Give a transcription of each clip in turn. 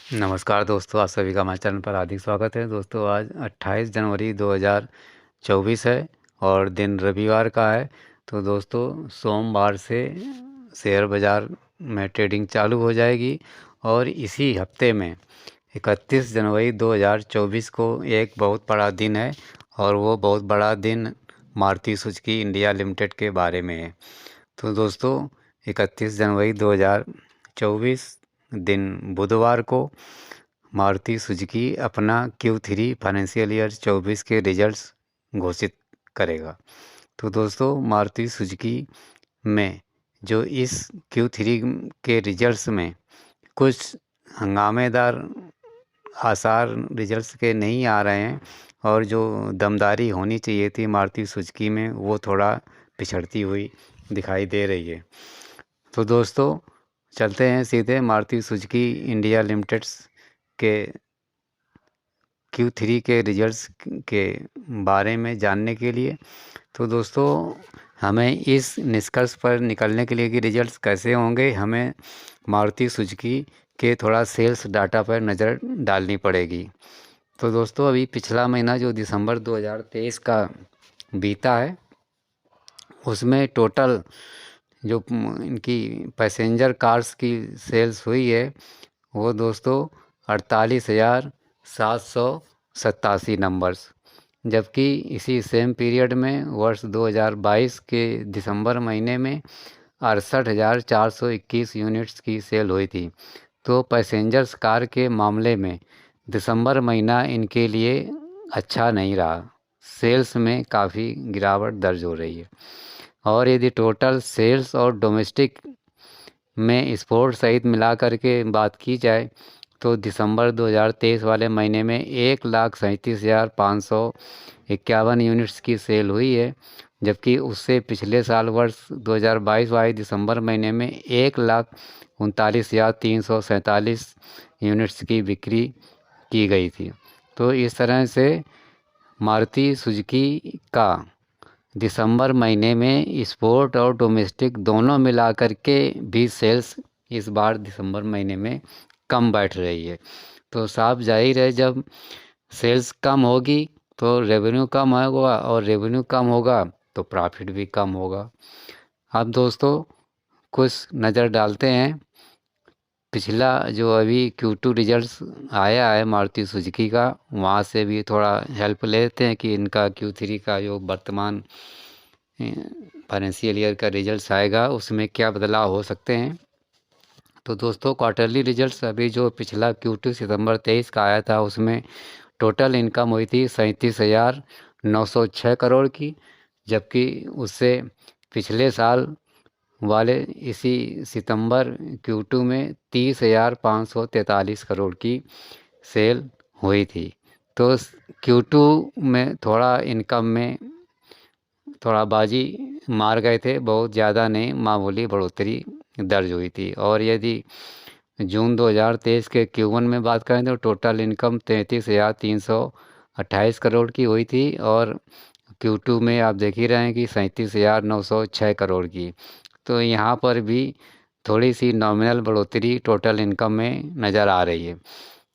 नमस्कार दोस्तों, आप सभी का हमारे चैनल पर हार्दिक स्वागत है। दोस्तों, आज 28 जनवरी 2024 है और दिन रविवार का है। तो दोस्तों, सोमवार से शेयर बाज़ार में ट्रेडिंग चालू हो जाएगी और इसी हफ्ते में 31 जनवरी 2024 को एक बहुत बड़ा दिन है और वो बहुत बड़ा दिन मारुति सुजुकी इंडिया लिमिटेड के बारे में है। तो दोस्तों, 31 जनवरी 2024 दिन बुधवार को मारुति सुजुकी अपना Q3 फाइनेंशियल ईयर 24 के रिजल्ट्स घोषित करेगा। तो दोस्तों, मारुति सुजुकी में जो इस Q3 के रिजल्ट्स में कुछ हंगामेदार आसार रिजल्ट्स के नहीं आ रहे हैं और जो दमदारी होनी चाहिए थी मारुति सुजुकी में, वो थोड़ा पिछड़ती हुई दिखाई दे रही है। तो दोस्तों, चलते हैं सीधे मारुति सुजुकी इंडिया लिमिटेड्स के Q3 के रिजल्ट्स के बारे में जानने के लिए। तो दोस्तों, हमें इस निष्कर्ष पर निकलने के लिए कि रिजल्ट्स कैसे होंगे, हमें मारुति सुजुकी के थोड़ा सेल्स डाटा पर नज़र डालनी पड़ेगी। तो दोस्तों, अभी पिछला महीना जो दिसंबर 2023 का बीता है, उसमें टोटल जो इनकी पैसेंजर कार्स की सेल्स हुई है वो दोस्तों 48,787 नंबर्स, जबकि इसी सेम पीरियड में वर्ष 2022 के दिसंबर महीने में 68,421 यूनिट्स की सेल हुई थी। तो पैसेंजर्स कार के मामले में दिसंबर महीना इनके लिए अच्छा नहीं रहा, सेल्स में काफ़ी गिरावट दर्ज हो रही है। और यदि टोटल सेल्स और डोमेस्टिक में स्पोर्ट सहित मिला करके बात की जाए तो दिसंबर 2023 वाले महीने में 1,37,551 यूनिट्स की सेल हुई है, जबकि उससे पिछले साल वर्ष 2022 वाले दिसंबर महीने में 1,39,347 यूनिट्स की बिक्री की गई थी। तो इस तरह से मारुति सुजुकी का दिसंबर महीने में स्पोर्ट और डोमेस्टिक दोनों मिलाकर के भी सेल्स इस बार दिसंबर महीने में कम बैठ रही है। तो साफ जाहिर है, जब सेल्स कम होगी तो रेवेन्यू कम होगा और रेवेन्यू कम होगा तो प्रॉफिट भी कम होगा। अब दोस्तों, कुछ नज़र डालते हैं पिछला जो अभी Q2 रिजल्ट्स आया है मारुति सुजुकी का, वहाँ से भी थोड़ा हेल्प लेते हैं कि इनका Q3 का जो वर्तमान फाइनेंशियल ईयर का रिजल्ट्स आएगा उसमें क्या बदलाव हो सकते हैं। तो दोस्तों, क्वार्टरली रिजल्ट्स अभी जो पिछला Q2 सितंबर 23 का आया था, उसमें टोटल इनकम हुई थी 37,906 करोड़ की, जबकि उससे पिछले साल वाले इसी सितंबर Q2 में 30,543 करोड़ की सेल हुई थी। तो Q2 में थोड़ा इनकम में थोड़ा बाजी मार गए थे, बहुत ज़्यादा नहीं, मामूली बढ़ोतरी दर्ज हुई थी। और यदि जून 2023 के Q1 में बात करें तो टोटल इनकम 33,328 करोड़ की हुई थी और Q2 में आप देख ही रहे हैं कि 37,906 करोड़ की। तो यहाँ पर भी थोड़ी सी नॉमिनल बढ़ोतरी टोटल इनकम में नज़र आ रही है।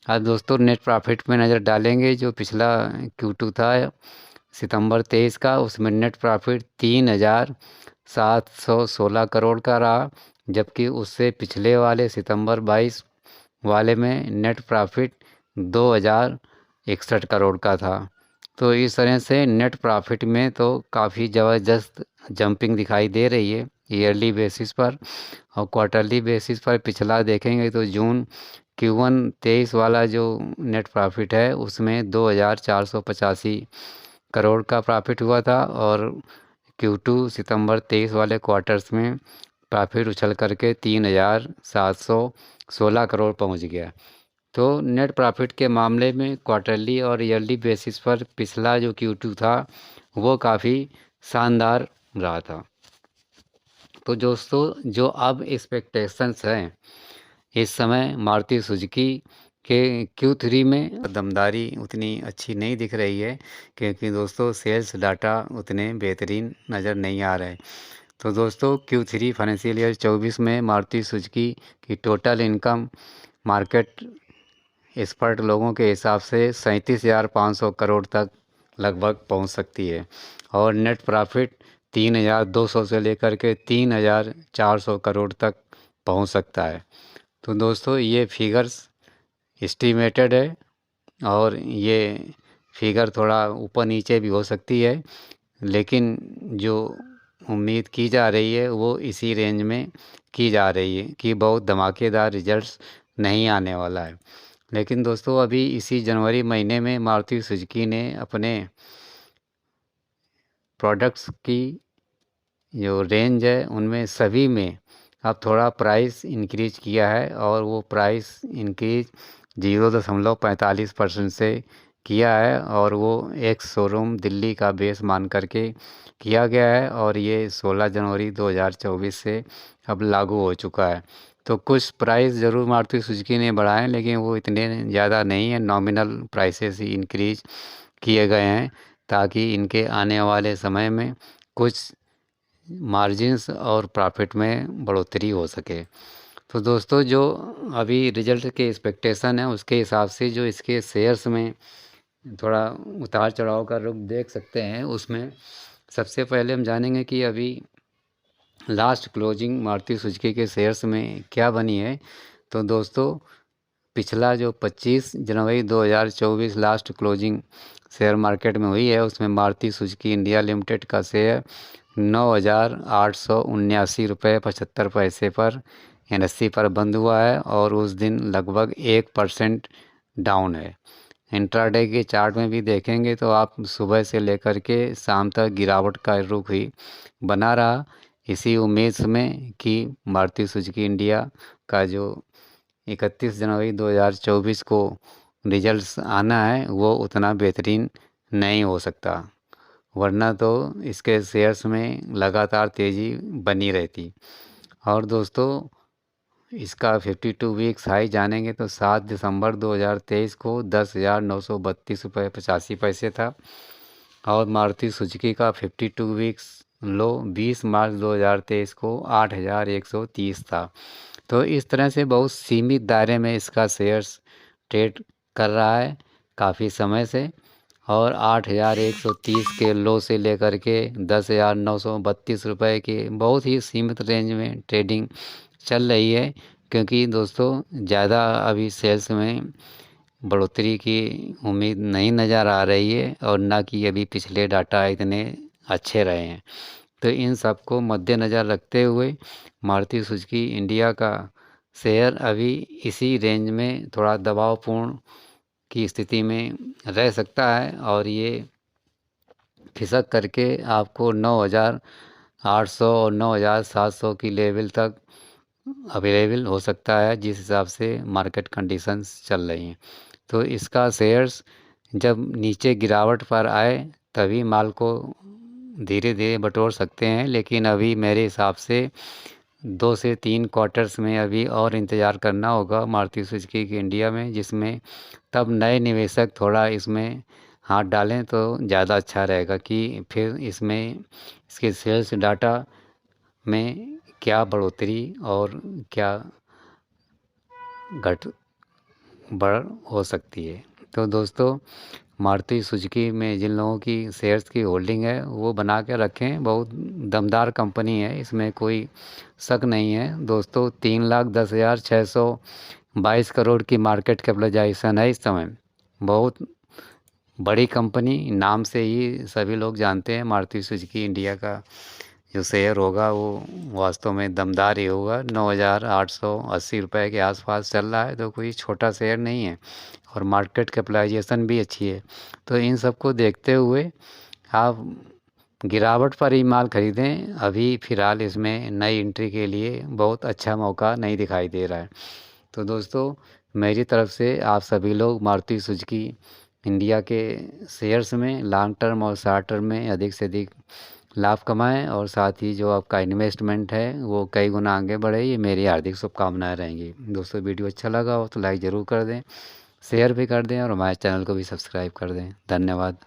अब दोस्तों, नेट प्रॉफिट में नज़र डालेंगे। जो पिछला Q2 था सितंबर 23 का, उसमें नेट प्रॉफिट 3,716 करोड़ का रहा, जबकि उससे पिछले वाले सितंबर 22 वाले में नेट प्रॉफिट 2,061 करोड़ का था। तो इस तरह से नेट प्रॉफिट में तो काफ़ी ज़बरदस्त जंपिंग दिखाई दे रही है ईयरली बेसिस पर। और क्वार्टरली बेसिस पर पिछला देखेंगे तो जून Q1 23 वाला जो नेट प्रॉफिट है उसमें 2,485 करोड़ का प्रॉफिट हुआ था और Q2 सितंबर 23 वाले क्वार्टर्स में प्रॉफिट उछल करके 3,716 करोड़ पहुंच गया। तो नेट प्रॉफिट के मामले में क्वार्टरली और ईयरली बेसिस पर पिछला जो Q2 था वो काफ़ी शानदार रहा था। तो दोस्तों, जो अब एक्सपेक्टेशंस हैं इस समय मारुति सुजुकी के Q3 में, दमदारी उतनी अच्छी नहीं दिख रही है, क्योंकि दोस्तों सेल्स डाटा उतने बेहतरीन नज़र नहीं आ रहे। तो दोस्तों, Q3 फाइनेंशियल ईयर 24 में मारुति सुजुकी की टोटल इनकम मार्केट एक्सपर्ट लोगों के हिसाब से 37,500 करोड़ तक लगभग पहुंच सकती है और नेट प्रॉफिट 3,200 से लेकर के 3,400 करोड़ तक पहुंच सकता है। तो दोस्तों ये फिगर्स एस्टिमेटेड है और ये फिगर थोड़ा ऊपर नीचे भी हो सकती है, लेकिन जो उम्मीद की जा रही है वो इसी रेंज में की जा रही है कि बहुत धमाकेदार रिजल्ट्स नहीं आने वाला है। लेकिन दोस्तों अभी इसी जनवरी महीने में मारुति सुजुकी ने अपने प्रोडक्ट्स की जो रेंज है उनमें सभी में अब थोड़ा प्राइस इंक्रीज किया है और वो प्राइस इंक्रीज 0.45% से किया है और वो एक शोरूम दिल्ली का बेस मान करके किया गया है और ये 16 जनवरी 2024 से अब लागू हो चुका है। तो कुछ प्राइस ज़रूर मारुति सुजुकी ने बढ़ाए लेकिन वो इतने ज़्यादा नहीं है, नॉमिनल प्राइसेस ही इंक्रीज किए गए हैं ताकि इनके आने वाले समय में कुछ मार्जिन्स और प्रॉफिट में बढ़ोतरी हो सके। तो दोस्तों जो अभी रिजल्ट के एक्सपेक्टेशन है उसके हिसाब से जो इसके शेयर्स में थोड़ा उतार चढ़ाव का रुख देख सकते हैं, उसमें सबसे पहले हम जानेंगे कि अभी लास्ट क्लोजिंग मारुति सुजुकी के शेयर्स में क्या बनी है। तो दोस्तों पिछला जो 25 जनवरी 2024 लास्ट क्लोजिंग शेयर मार्केट में हुई है उसमें मारुति सुजुकी इंडिया लिमिटेड का शेयर 9,879 रुपये 75 पैसे पर NSE पर बंद हुआ है और उस दिन लगभग 1% डाउन है। इंट्राडे के चार्ट में भी देखेंगे तो आप सुबह से लेकर के शाम तक गिरावट का रुख ही बना रहा, इसी उम्मीद में कि मारुति सुजुकी इंडिया का जो 31 जनवरी 2024 को रिजल्ट्स आना है वो उतना बेहतरीन नहीं हो सकता, वरना तो इसके शेयर्स में लगातार तेज़ी बनी रहती। और दोस्तों इसका 52 वीक्स हाई जानेंगे तो 7 दिसंबर 2023 को 10,932 रुपये 85 पैसे था और मारुति सुजुकी का 52 वीक्स लो 20 मार्च 2023 को 8,130 था। तो इस तरह से बहुत सीमित दायरे में इसका शेयर्स ट्रेड कर रहा है काफ़ी समय से और 8,130 के लो से लेकर के 10,932 रुपये के बहुत ही सीमित रेंज में ट्रेडिंग चल रही है, क्योंकि दोस्तों ज़्यादा अभी सेल्स में बढ़ोतरी की उम्मीद नहीं नज़र आ रही है और ना कि अभी पिछले डाटा इतने अच्छे रहे हैं। तो इन सबको मद्देनज़र रखते हुए मारुति सुजुकी इंडिया का शेयर अभी इसी रेंज में थोड़ा दबावपूर्ण की स्थिति में रह सकता है और ये खिसक करके आपको 9,800 और 9,700 की लेवल तक अवेलेबल हो सकता है, जिस हिसाब से मार्केट कंडीशंस चल रही हैं। तो इसका शेयर्स जब नीचे गिरावट पर आए तभी माल को धीरे धीरे बटोर सकते हैं, लेकिन अभी मेरे हिसाब से 2 से 3 क्वार्टर्स में अभी और इंतज़ार करना होगा मारुति सुजुकी की इंडिया में, जिसमें तब नए निवेशक थोड़ा इसमें हाथ डालें तो ज़्यादा अच्छा रहेगा कि फिर इसमें इसके सेल्स डाटा में क्या बढ़ोतरी और क्या घट बढ़ हो सकती है। तो दोस्तों मारुति सुजुकी में जिन लोगों की शेयर्स की होल्डिंग है वो बना के रखें, बहुत दमदार कंपनी है, इसमें कोई शक नहीं है दोस्तों। 3,10,622 करोड़ की मार्केट कैपिटलाइजेशन है इस समय, बहुत बड़ी कंपनी, नाम से ही सभी लोग जानते हैं मारुति सुजुकी इंडिया का जो शेयर होगा वो वास्तव में दमदार ही होगा। 9,880 रुपये के आसपास चल रहा है, तो कोई छोटा शेयर नहीं है और मार्केट कैपिटलाइजेशन भी अच्छी है। तो इन सब को देखते हुए आप गिरावट पर ही माल खरीदें, अभी फ़िलहाल इसमें नई एंट्री के लिए बहुत अच्छा मौका नहीं दिखाई दे रहा है। तो दोस्तों मेरी तरफ से आप सभी लोग मारुति सुजुकी इंडिया के शेयर्स में लॉन्ग टर्म और शॉर्ट टर्म में अधिक से अधिक लाभ कमाएं और साथ ही जो आपका इन्वेस्टमेंट है वो कई गुना आगे बढ़े, ये मेरी हार्दिक शुभकामनाएं रहेंगी। दोस्तों वीडियो अच्छा लगा हो तो लाइक ज़रूर कर दें, शेयर भी कर दें और हमारे चैनल को भी सब्सक्राइब कर दें। धन्यवाद।